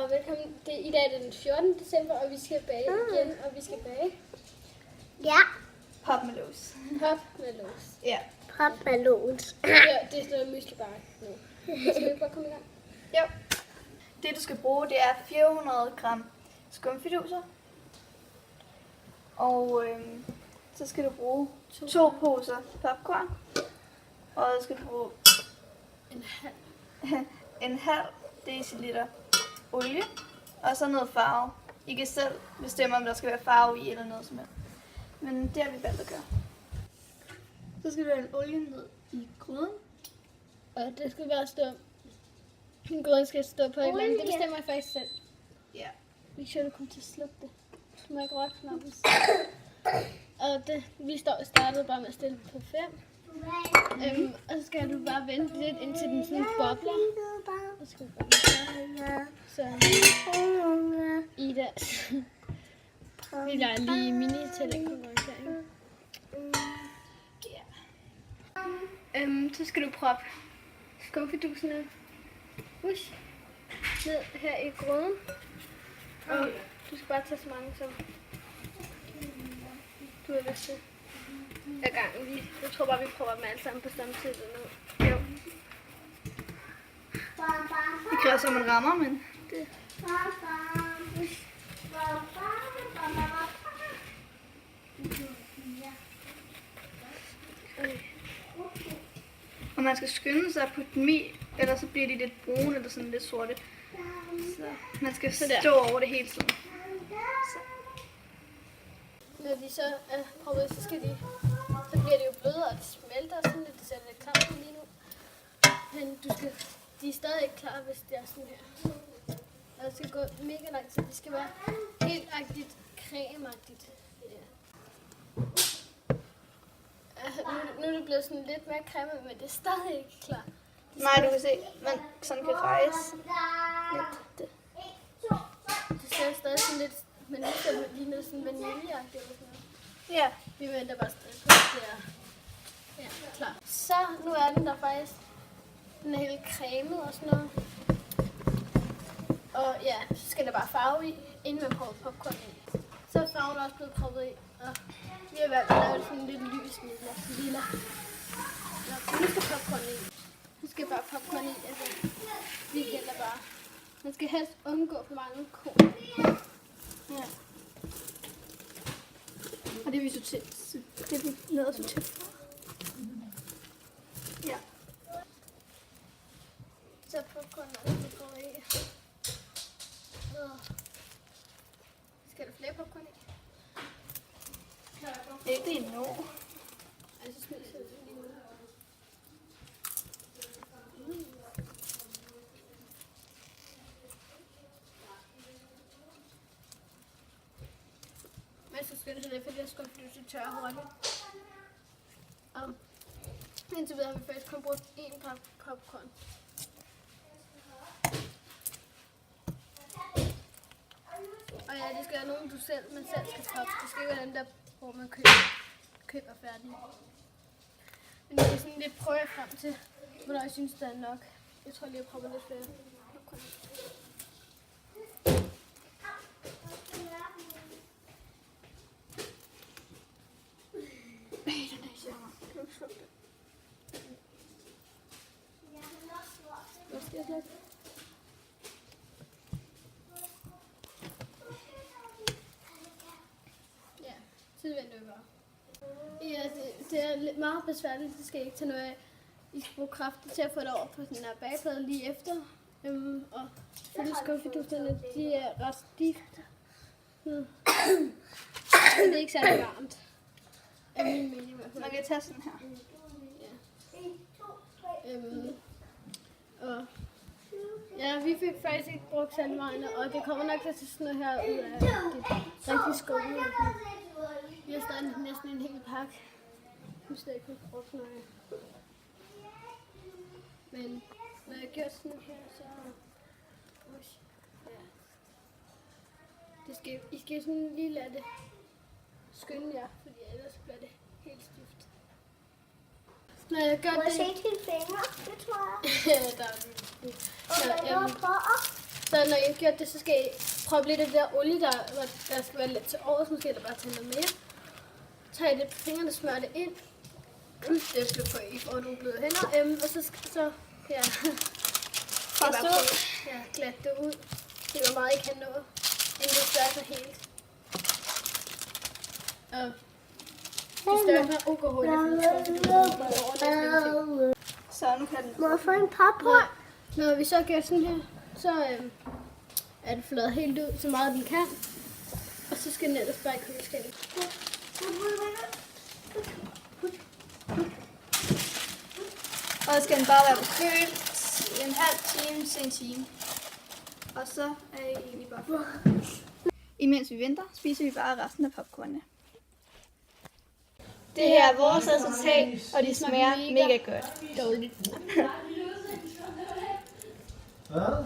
og velkommen. I dag er den 14. december, og vi skal bage igen, og vi skal bage. Ja. Pop med lås. Pop med lås. Ja. Pop med lås. Ja, det er sådan noget myslibar nu. Skal vi bare komme i gang? Jo. Det du skal bruge, det er 400 gram skumfiduser. Og så skal du bruge 2 poser popcorn. Og så skal du bruge en halv deciliter olie. Og så noget farve. I kan selv bestemme, om der skal være farve i eller noget som helst. Men det har vi valgt at gøre. Så skal du have olien ned i gryden. Og det skal bare stå. Gryden skal stå på et eller andet. Det bestemmer jeg faktisk selv. Ja. Vi skal komme til at slukke det. Du må ikke røre knappen. Og vi startede bare med at stille på 5. Og så skal du bare vente lidt indtil den sådan bobler. Og så skal du bare så Ida. Vi lader lige mini-tallerkenkonkurrence. Så skal du proppe skumfidusene ned her i gryden. Og du skal bare tage så mange som du har lyst til. Ad gangen. Jeg tror bare, vi prøver dem alle sammen på samme tid. Jo. Det kræver så, man rammer, men det... Og man skal skynde sig at putte dem i, ellers så bliver de lidt brune eller sådan lidt sorte. Så man skal stå over det hele tiden. Når de så er proppet, så bliver det jo blødere, og det smelter sådan lidt. Det ser lidt klart lige nu. Men de er stadig ikke klar, hvis det er sådan her. Og det skal gå mega lang tid. Det skal være helt agtigt, cremeagtigt. Ja. Nu er det blevet sådan lidt mere creme, men det er stadig ikke klar. Nej, du kan se, man sådan kan rejse lidt. Det ser stadig sådan lidt, men det ligner sådan vaniljeagtigt eller sådan noget. Ja. Vi venter bare stadig på, at det er klar. Så nu er den der faktisk. Den er helt cremet og sådan noget. Og ja, så skal der bare farve i, inden man prøver popcorn i. Så er farven også blevet proppet i. Og vi har valgt at lave sådan lidt lys lilla. Så nu skal popcorn i. Nu skal bare popcorn i. Altså, vi gælder bare. Man skal helst undgå for mange korn. Ja. Og det er vi så tæt. Det er vi lavet så tæt. Ja. Så popcorn er det på i. Skal der flere popcorn i? Ikke endnu. Altså spiser det lige nu. Men så skal det lidt, fordi jeg skal blive tørre hurtigt. Og indtil videre har vi faktisk kun brugt 1 pakke popcorn. Og ja, det skal være nogen, man selv skal proppe. Det skal ikke være dem, der hvor man køber færdig. Men det er sådan lidt prøver jeg frem til, hvornår jeg synes, der er nok. Jeg tror lige, jeg prøver lidt flere popcorn. Ja, så venter vi bare. Ja, det er lidt meget besværligt. Det skal ikke tage noget af. I skal bruge kræfter til at få det over på den her bagplade lige efter. Og selvfølgelig skumfiduserne, de er ret stift. Det er ikke særlig varmt. Af min mening i hvert fald. Man kan tage sådan her. Og ja, vi fik faktisk ikke brugt særlig meget, og det kommer nok til at se sådan noget her ud af det rigtig skummet. Vi har stadig næsten en hel pakke. Jeg synes ikke, vi har brugt noget. Men når jeg gør sådan her, så ja. I skal sådan lige lade det skynde jer, fordi ellers bliver det helt stift. Når jeg gør Må jeg det... se dine fingre? Det tror jeg. Ja, der er det. Og jeg prøver. Så når I har gjort det, så skal I proppe lidt af det der olie, der skal være lidt til overs, måske eller bare tage noget mere. Tag det på fingrene, smør det ind. Husk det, skal få I får nogle bløde hænder. Og så ja, glat det ud. Det var meget, I kan nå, inden det størkner helt. Og det størkner okay hurtigt. Så nu kan den. Må jeg få en papper? Når vi så gør sådan her, så er det fladet helt ud, så meget den kan. Og så skal den ellers bare i køleskabet. Og så skal den bare være på køl en halv time til en time. Og så er I egentlig bare færdige. Imens vi venter, spiser vi bare resten af popcornene. Det her er vores resultat, og de smager mega godt. Dårligt. Hvad?